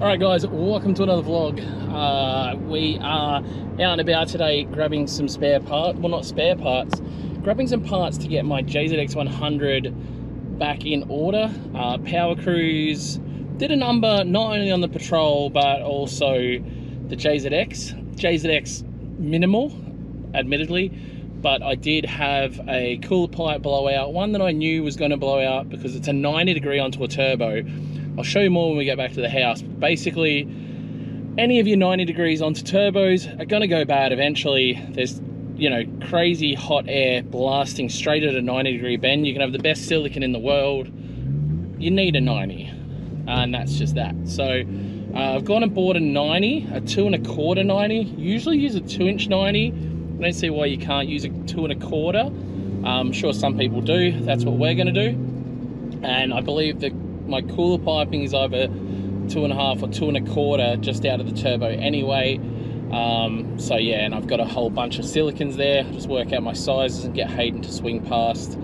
Alright guys, welcome to another vlog. We are out and about today grabbing some spare parts, well not spare parts, grabbing some parts to get my JZX 100 back in order. Power Cruise did a number not only on the Patrol but also the JZX minimal, admittedly, but I did have a cooler pipe blowout, one that I knew was going to blow out because it's a 90 degree onto a turbo. I'll show you more when we get back to the house. But basically, any of your 90 degrees onto turbos are going to go bad eventually. There's, you know, crazy hot air blasting straight at a 90 degree bend. You can have the best silicon in the world. You need a 90, and that's just that. So I've gone and bought a 90, a 2 1/4 90. Usually use a 2-inch 90. I don't see why you can't use a 2 1/4. I'm sure some people do. That's what we're going to do. And I believe that my cooler piping is either 2 1/2 or 2 1/4 just out of the turbo anyway. So yeah, and I've got a whole bunch of silicons there. Just work out my sizes and get Hayden to swing past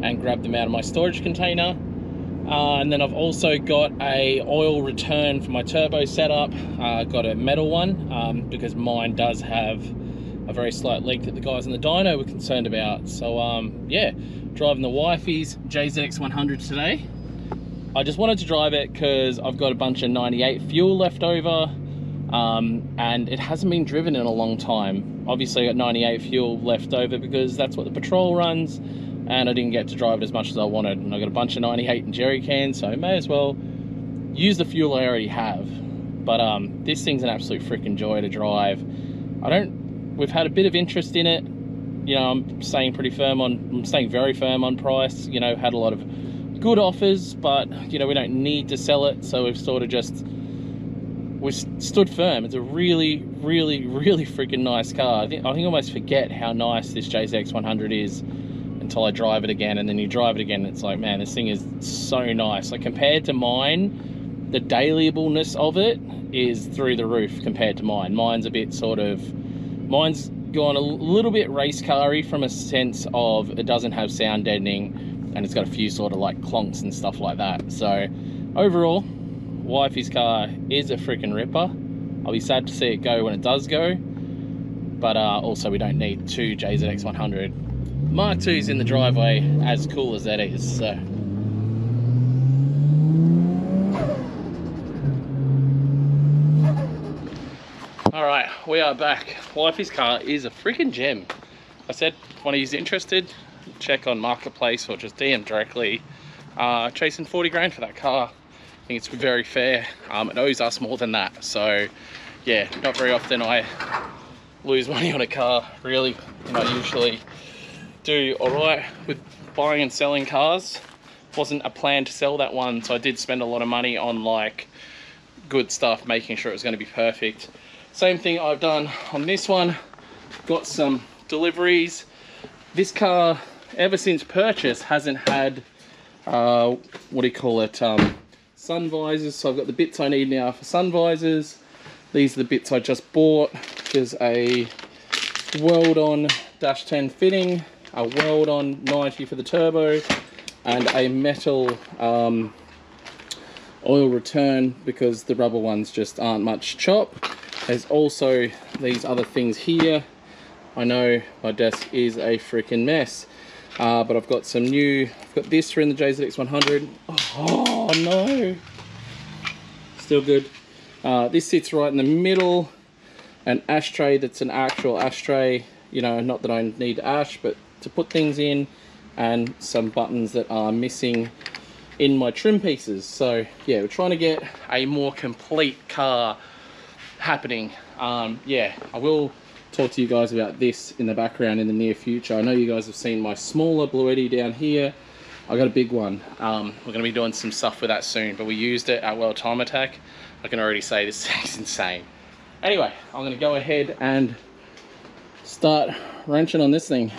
and grab them out of my storage container. And then I've also got a oil return for my turbo setup. Got a metal one because mine does have a very slight leak that the guys in the dyno were concerned about. So yeah, driving the wifey's JZX 100 today. I just wanted to drive it because I've got a bunch of 98 fuel left over, and it hasn't been driven in a long time. Obviously I got 98 fuel left over because that's what the Patrol runs, and I didn't get to drive it as much as I wanted. And I got a bunch of 98 in jerry cans, so I may as well use the fuel I already have. But this thing's an absolute freaking joy to drive. We've had a bit of interest in it. You know, I'm staying very firm on price. You know, had a lot of good offers, but you know, we don't need to sell it, so we've sort of we've stood firm. It's a really freaking nice car. I think I almost forget how nice this JZX 100 is until I drive it again, and then you drive it again and it's like, man, this thing is so nice. Like, compared to mine, the dailyableness of it is through the roof compared to mine. Mine's gone a little bit race car-y from a sense of it doesn't have sound deadening, and it's got a few sort of like clonks and stuff like that. So overall, wifey's car is a freaking ripper. I'll be sad to see it go when it does go, but also we don't need two JZX 100. Mark II's in the driveway, as cool as that is. So all right, we are back. Wifey's car is a freaking gem. I said, if one of you's interested, check on Marketplace or just DM directly. Chasing 40 grand for that car. I think it's very fair. It owes us more than that. So yeah, not very often I lose money on a car, really. And I usually do all right with buying and selling cars. Wasn't a plan to sell that one, so I did spend a lot of money on like good stuff, making sure it was going to be perfect. Same thing I've done on this one. Got some deliveries. This car, ever since purchase, hasn't had what do you call it, sun visors. So I've got the bits I need now for sun visors. These are the bits I just bought. There's a weld-on -10 fitting, a weld-on 90 for the turbo, and a metal oil return because the rubber ones just aren't much chop. There's also these other things here. I know my desk is a freaking mess, but I've got I've got this for in the JZX 100. Oh no, still good. This sits right in the middle, an ashtray that's an actual ashtray, you know, not that I need ash, but to put things in, and some buttons that are missing in my trim pieces. So yeah, we're trying to get a more complete car happening. Yeah, I will talk to you guys about this in the background in the near future. I know you guys have seen my smaller Bluetti down here. I got a big one. We're going to be doing some stuff with that soon, but we used it at World Time Attack. I can already say this thing's insane. Anyway, I'm going to go ahead and start wrenching on this thing.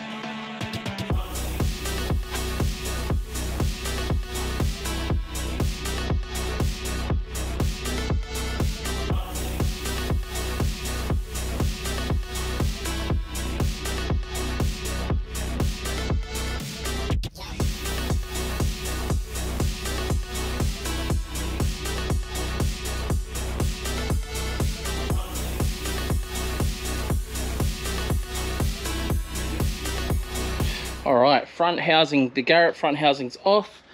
All right, front housing, the Garrett front housing's off.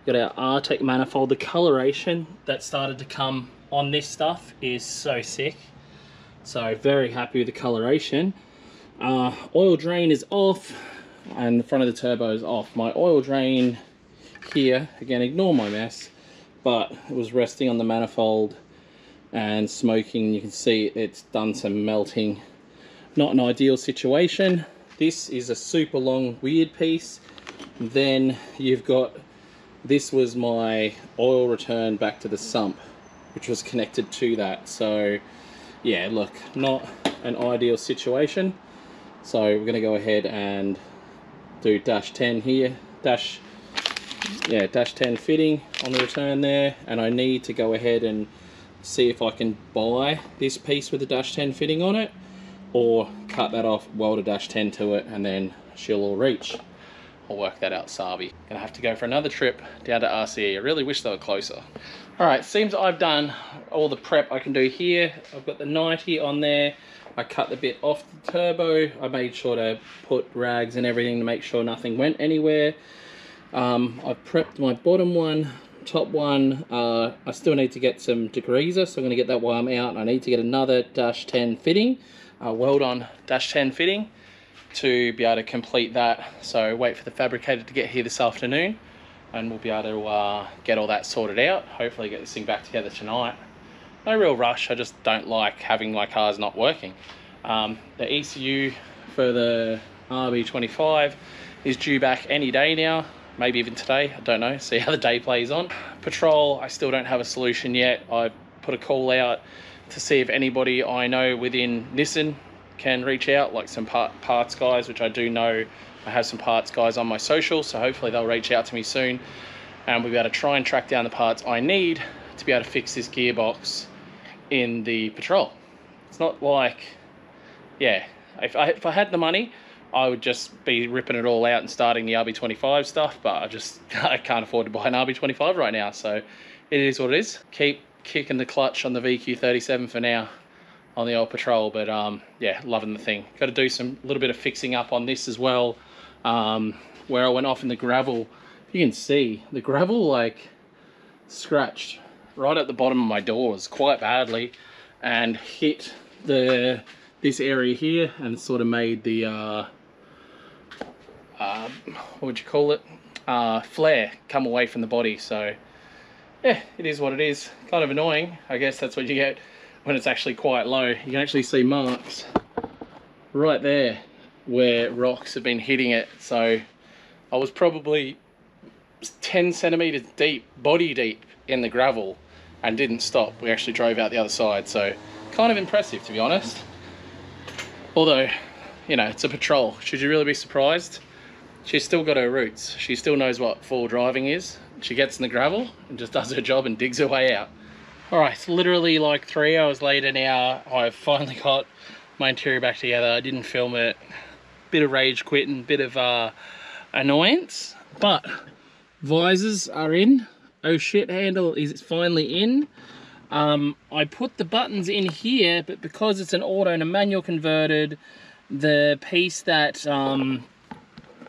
Got our R-Tech manifold. The coloration that started to come on this stuff is so sick. So very happy with the coloration. Oil drain is off and the front of the turbo is off. My oil drain here, again, ignore my mess, but it was resting on the manifold and smoking. You can see it's done some melting. Not an ideal situation. This is a super long weird piece. Then you've got, this was my oil return back to the sump, which was connected to that. So yeah, look, not an ideal situation. So we're gonna go ahead and do dash 10 here, dash 10 fitting on the return there. And I need to go ahead and see if I can buy this piece with the dash 10 fitting on it, or cut that off, weld a dash 10 to it, and then she'll all reach. I'll work that out, Sabi. Gonna have to go for another trip down to RCE. I really wish they were closer. All right, seems I've done all the prep I can do here. I've got the 90 on there. I cut the bit off the turbo. I made sure to put rags and everything to make sure nothing went anywhere. I've prepped my bottom one, top one. I still need to get some degreaser, so I'm gonna get that while I'm out. I need to get another dash 10 fitting, weld on dash 10 fitting to be able to complete that. So wait for the fabricator to get here this afternoon and we'll be able to get all that sorted out. Hopefully get this thing back together tonight. No real rush, I just don't like having my cars not working. The ECU for the RB25 is due back any day now, maybe even today, I don't know, see how the day plays on. Patrol, I still don't have a solution yet. I put a call out to see if anybody I know within Nissan can reach out, like some parts guys, which I do know. I have some parts guys on my social, so hopefully they'll reach out to me soon and we'll be able to try and track down the parts I need to be able to fix this gearbox in the Patrol. It's not like, yeah, if I had the money, I would just be ripping it all out and starting the RB25 stuff, but I can't afford to buy an RB25 right now, so it is what it is. Keep kicking the clutch on the VQ37 for now on the old Patrol, but yeah, loving the thing. Got to do some little bit of fixing up on this as well, where I went off in the gravel. You can see the gravel like scratched right at the bottom of my doors quite badly and hit this area here and sort of made the what would you call it, flare come away from the body. So yeah, it is what it is. Kind of annoying. I guess that's what you get when it's actually quite low. You can actually see marks right there where rocks have been hitting it. So I was probably 10 centimeters deep, body deep in the gravel and didn't stop. We actually drove out the other side. So kind of impressive, to be honest. Although, you know, it's a Patrol. Should you really be surprised? She's still got her roots. She still knows what full driving is. She gets in the gravel and just does her job and digs her way out. All right, it's literally like 3 hours later now. I've finally got my interior back together. I didn't film it. Bit of rage quitting, bit of annoyance, but visors are in. Oh shit handle is finally in. I put the buttons in here, but because it's an auto and a manual converted, the piece that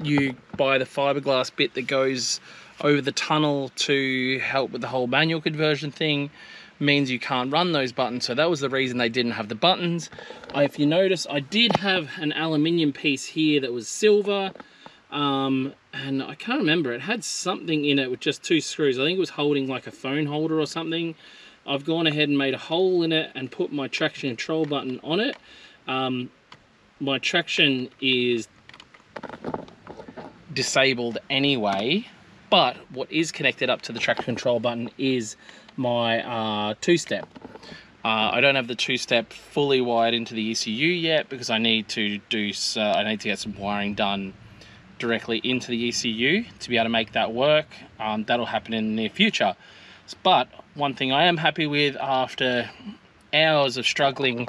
you buy, the fiberglass bit that goes over the tunnel to help with the whole manual conversion thing, means you can't run those buttons. So that was the reason they didn't have the buttons. If you notice, I did have an aluminium piece here that was silver, and I can't remember, it had something in it with just 2 screws. I think it was holding like a phone holder or something. I've gone ahead and made a hole in it and put my traction control button on it. My traction is disabled anyway, but what is connected up to the traction control button is my 2-step. I don't have the 2-step fully wired into the ECU yet because I need to get some wiring done directly into the ECU to be able to make that work. That'll happen in the near future. But one thing I am happy with, after hours of struggling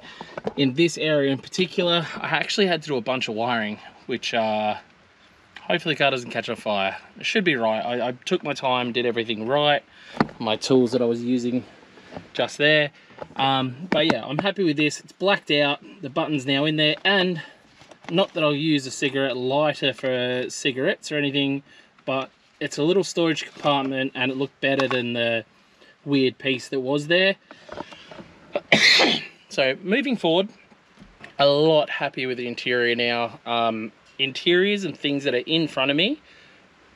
in this area in particular, I actually had to do a bunch of wiring, which hopefully the car doesn't catch on fire. It should be right. I took my time, did everything right. My tools that I was using just there. But yeah, I'm happy with this. It's blacked out. The button's now in there, and Not that I'll use a cigarette lighter for cigarettes or anything, but it's a little storage compartment and it looked better than the weird piece that was there. So moving forward, a lot happy with the interior now. Interiors and things that are in front of me,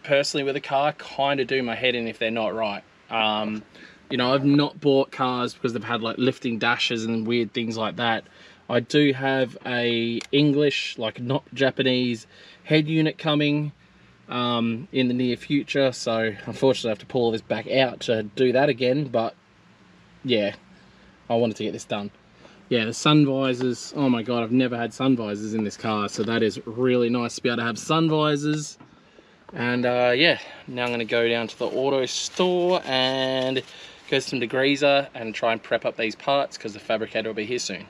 personally with a car, kind of do my head in if they're not right. You know, I've not bought cars because they've had like lifting dashes and weird things like that. I do have a English, like not Japanese, head unit coming in the near future. So unfortunately I have to pull all this back out to do that again. But yeah, I wanted to get this done. Yeah, the sun visors, oh my God, I've never had sun visors in this car. So that is really nice to be able to have sun visors. And yeah, now I'm gonna go down to the auto store and go to some degreaser and try and prep up these parts because the fabricator will be here soon.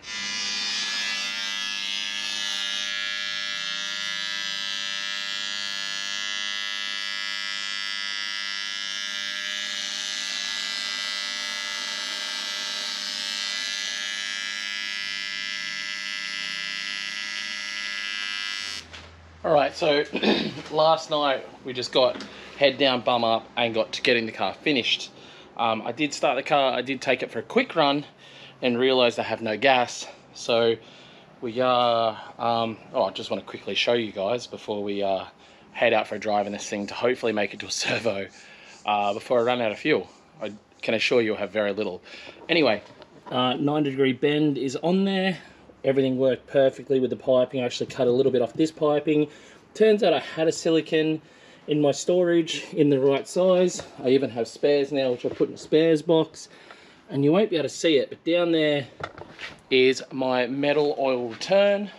Alright, so last night we just got head down, bum up, and got to getting the car finished. I did start the car, I did take it for a quick run and realised I have no gas. So we are, I just want to quickly show you guys before we head out for a drive in this thing to hopefully make it to a servo before I run out of fuel. I can assure you I have very little. Anyway, 90-degree bend is on there. Everything worked perfectly with the piping. I actually cut a little bit off this piping. Turns out I had a silicone in my storage in the right size. I even have spares now, which I put in a spares box. And you won't be able to see it, but down there is my metal oil return.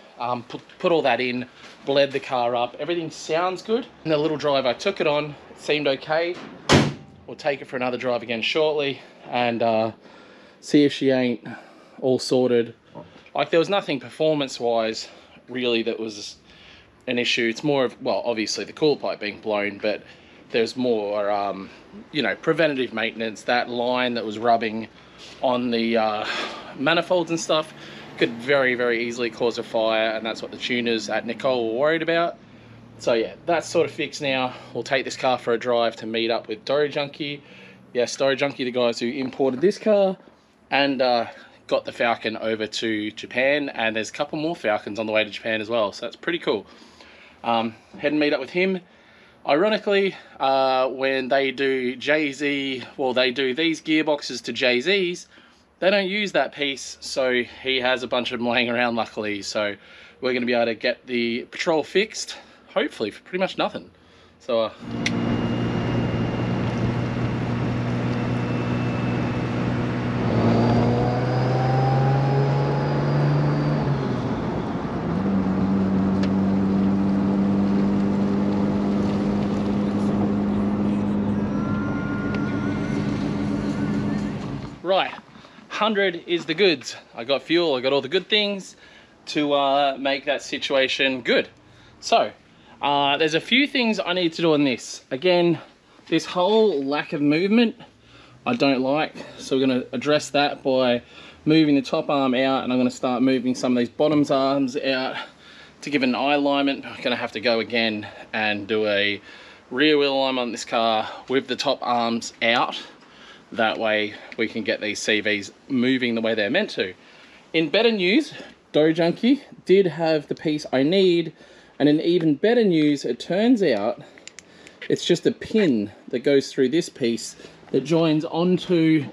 Put all that in, bled the car up. Everything sounds good. And the little drive I took it on, it seemed okay. We'll take it for another drive again shortly and see if she ain't all sorted. Like, there was nothing performance-wise really that was an issue. It's more of, well, obviously the cooler pipe being blown, but there's more, you know, preventative maintenance. That line that was rubbing on the manifolds and stuff could very, very easily cause a fire, and that's what the tuners at Nicole were worried about. So yeah, that's sort of fixed now. We'll take this car for a drive to meet up with Dory Junkie. Yes, Dory Junkie, the guys who imported this car, and got the Falcon over to Japan, and there's a couple more Falcons on the way to Japan as well, so that's pretty cool. Head and meet up with him. Ironically, when they do Jay-Z, well, they do these gearboxes to Jay-Z's, they don't use that piece, so he has a bunch of them laying around luckily. So we're going to be able to get the Patrol fixed, hopefully for pretty much nothing. So right, 100 is the goods. I got fuel, I got all the good things to make that situation good. So, there's a few things I need to do on this. Again, this whole lack of movement, I don't like. So we're gonna address that by moving the top arm out, and I'm gonna start moving some of these bottoms arms out to give it an eye alignment. I'm gonna have to go again and do a rear wheel alignment on this car with the top arms out. That way we can get these CVs moving the way they're meant to. In better news, Dory Junkie did have the piece I need, and in even better news, it turns out it's just a pin that goes through this piece that joins onto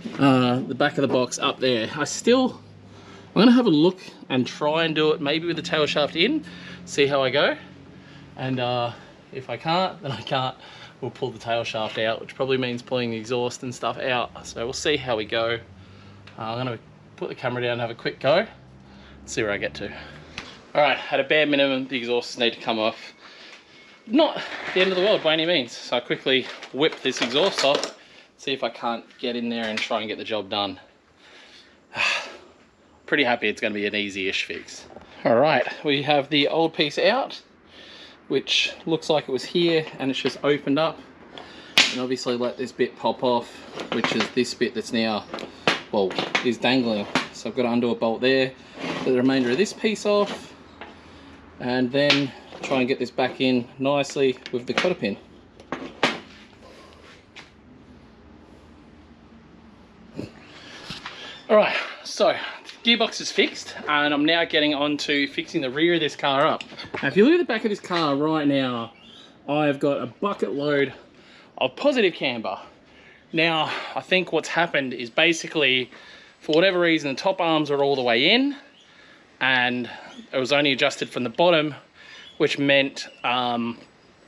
the back of the box up there. I'm gonna have a look and try and do it maybe with the tail shaft in, see how I go. And if I can't, then I can't. We'll pull the tail shaft out, which probably means pulling the exhaust and stuff out. So we'll see how we go. I'm gonna put the camera down and have a quick go, see where I get to. All right, at a bare minimum, the exhausts need to come off. Not the end of the world by any means. So I quickly whip this exhaust off, see if I can't get in there and try and get the job done. Pretty happy it's gonna be an easy-ish fix. All right, we have the old piece out, which looks like it was here, and it's just opened up. And obviously let this bit pop off, which is this bit that's now, well, is dangling. So I've got to undo a bolt there, get the remainder of this piece off, and then try and get this back in nicely with the cotter pin. Alright, so gearbox is fixed, and I'm now getting on to fixing the rear of this car up. Now if you look at the back of this car right now, I've got a bucket load of positive camber. Now I think what's happened is basically, for whatever reason, the top arms are all the way in, and it was only adjusted from the bottom, which meant my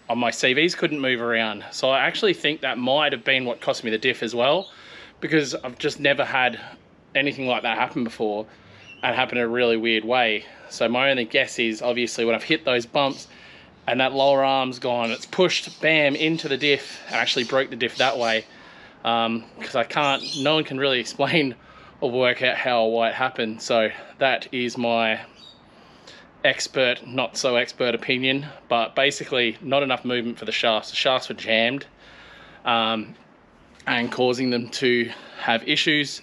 CVs couldn't move around. So I actually think that might have been what cost me the diff as well, because I've just never had anything like that happen before, and happened in a really weird way. So my only guess is, obviously, when I've hit those bumps and that lower arm's gone, it's pushed bam into the diff and actually broke the diff that way. Because no one can really explain or work out how or why it happened. So that is my expert, not so expert opinion, but basically not enough movement for the shafts. The shafts were jammed and causing them to have issues.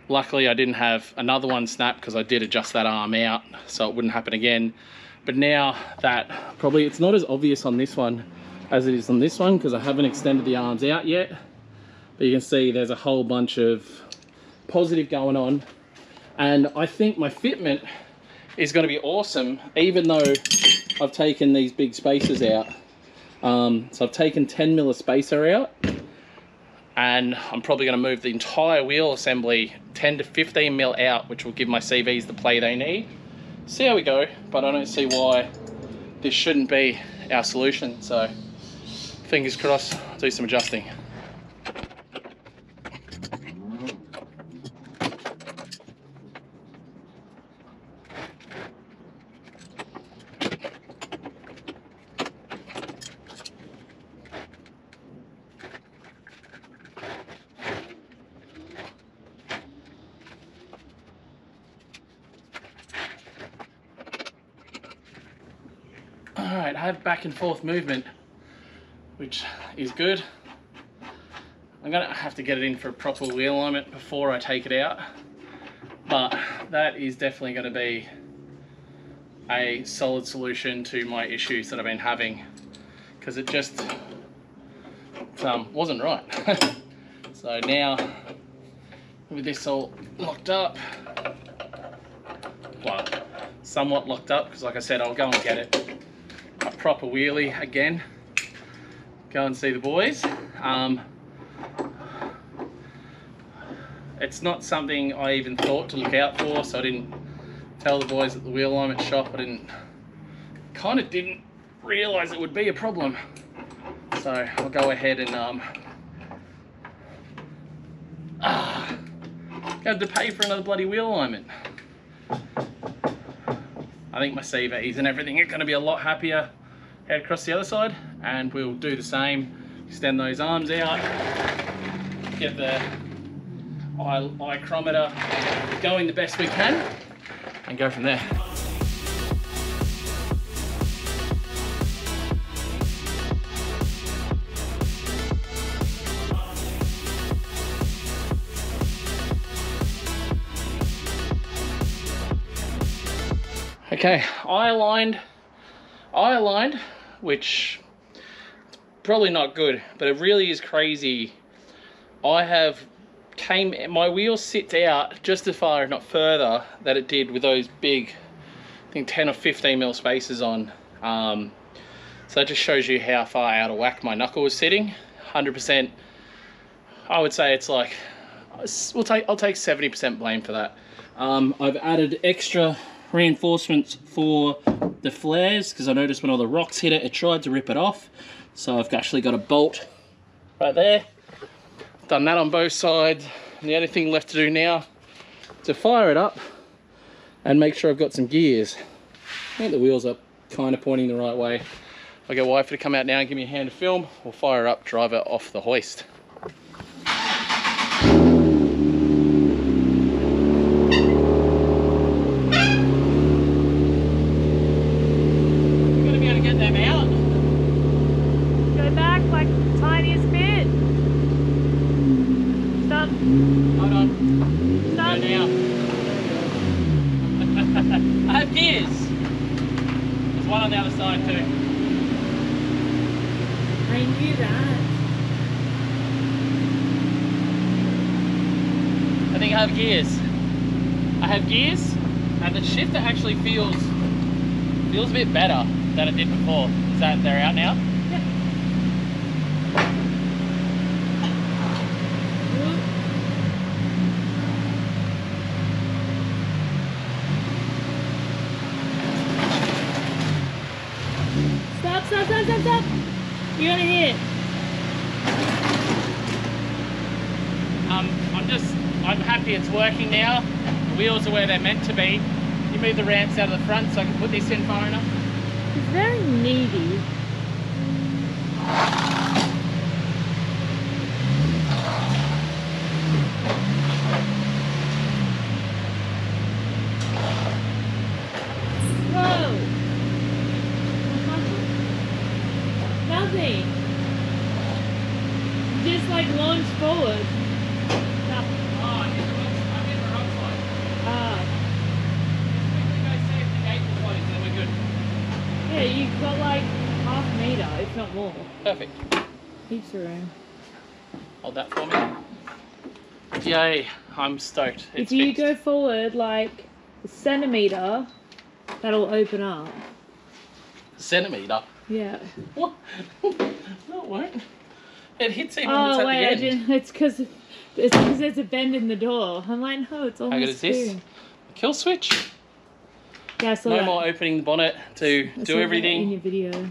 Luckily I didn't have another one snap, because I did adjust that arm out so it wouldn't happen again. But now that, probably it's not as obvious on this one as it is on this one, because I haven't extended the arms out yet, but you can see there's a whole bunch of positive going on, and I think my fitment is going to be awesome, even though I've taken these big spacers out. So I've taken 10mm of spacer out, and I'm probably going to move the entire wheel assembly 10 to 15mm out, which will give my CVs the play they need. See how we go, but I don't see why this shouldn't be our solution. So fingers crossed, I'll do some adjusting. Alright, I have back and forth movement, which is good. I'm gonna have to get it in for a proper wheel alignment before I take it out, but that is definitely gonna be a solid solution to my issues that I've been having, because it just wasn't right. So now, with this all locked up, well, somewhat locked up, because like I said, I'll go and get it a proper wheelie again, go and see the boys. It's not something I even thought to look out for, so I didn't tell the boys at the wheel alignment shop. I kind of didn't realise it would be a problem, so I'll go ahead and have to pay for another bloody wheel alignment. I think my CVs and everything are going to be a lot happier. Head across the other side, and we'll do the same. Extend those arms out, get the eye chronometer going the best we can, and go from there. Okay, eye aligned, which is probably not good, but it really is crazy. My wheel sits out just as far, if not further, that it did with those big, I think 10 or 15mm spacers on. So that just shows you how far out of whack my knuckle was sitting. 100%, I would say it's like, I'll take 70% blame for that. I've added extra reinforcements for the flares, because I noticed when all the rocks hit it, it tried to rip it off. So I've actually got a bolt right there. Done that on both sides. And the only thing left to do now is to fire it up and make sure I've got some gears. I think the wheels are kind of pointing the right way. I'll get Wifey to come out now and give me a hand to film. We'll fire up, drive it off the hoist. one on the other side too. I knew that. I think I have gears. I have gears, and the shifter actually feels a bit better than it did before. Is that they're out now? Yeah. Stop, stop, stop, stop, stop. You're gonna hit. I'm happy it's working now. The wheels are where they're meant to be. You move the ramps out of the front so I can put this in far enough. It's very needy. Whoa! Nothing. Just like launch forward. No. Oh, I hit the wrong side. Ah. Just quickly go see if the gate will close, then we're good. Yeah, you've got like half a metre, if not more. Perfect. Heaps of room. Hold that for me. Yay, I'm stoked. If you go forward like a centimetre, that'll open up. Centimetre? Yeah. What? No, it won't. It hits even when it's Oh at wait, the I end. didn't. It's because there's a bend in the door. I'm like, no, it's How good almost is this? through. Kill switch. Yeah, I saw No that. more opening the bonnet to I saw do that everything. in your video.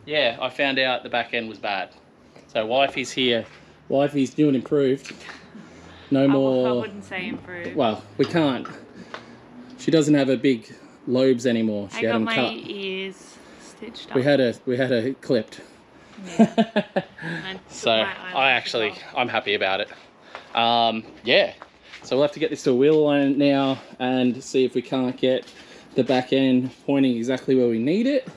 Yeah, I found out the back end was bad. So wifey's here. Wifey's new and improved. No more. I wouldn't say improved. Well, we can't. She doesn't have her big lobes anymore. She I had got them my cut. ears stitched up. We had her clipped. Yeah. So I'm happy about it. Yeah. So we'll have to get this to a wheel line now and see if we can't get the back end pointing exactly where we need it.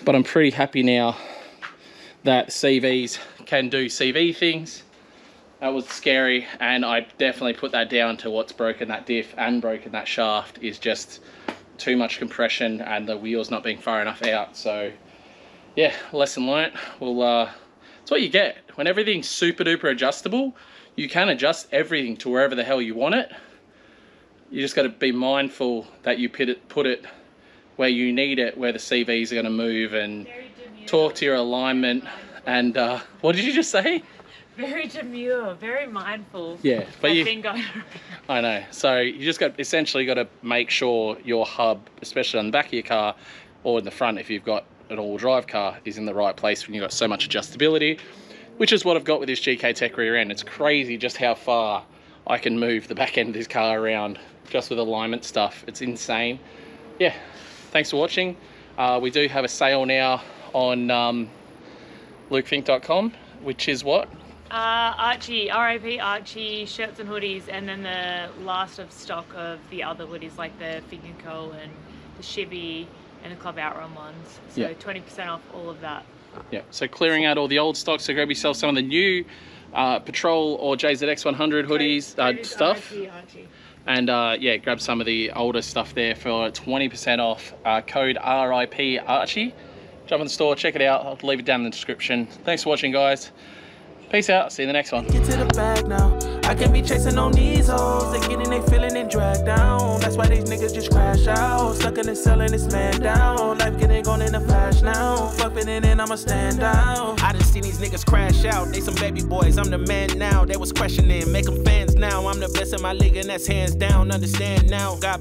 But I'm pretty happy now that CVs can do CV things. That was scary, and I definitely put that down to what's broken that diff and broken that shaft is just too much compression and the wheels not being far enough out. So yeah, lesson learnt. Well, it's what you get. When everything's super duper adjustable, you can adjust everything to wherever the hell you want it. You just got to be mindful that you put it where you need it, where the CVs are going to move, and talk to your alignment. And what did you just say? Very demure, very mindful. Yeah, but you. Going I know. So you just essentially got to make sure your hub, especially on the back of your car or in the front if you've got an all-wheel drive car, is in the right place when you've got so much adjustability, which is what I've got with this GK Tech rear end. It's crazy just how far I can move the back end of this car around just with alignment stuff. It's insane. Yeah, thanks for watching. We do have a sale now on lukefink.com, which is what? Archie, RIP Archie shirts and hoodies, and then the last of stock of the other hoodies like the Fink & Co and the Chevy and the Club Outrun ones. So yeah. 20% off all of that. Yeah, so clearing out all the old stock, so grab yourself some of the new Patrol or JZX 100 hoodies stuff. Archie. And yeah, grab some of the older stuff there for 20% off. Code RIP Archie. Jump in the store, check it out. I'll leave it down in the description. Thanks for watching, guys. Peace out. See you in the next one. Get to the bag now. I can't be chasing on these hoes. They getting they feeling and dragged down. That's why these niggas just crash out. Stuck in the cell and it's man down. Life getting gone in a flash now. Fucking it in, I'ma stand down. I done seen these niggas crash out. They some baby boys. I'm the man now. They was questioning. Make them fans now. I'm the best in my league and that's hands down. Understand now. God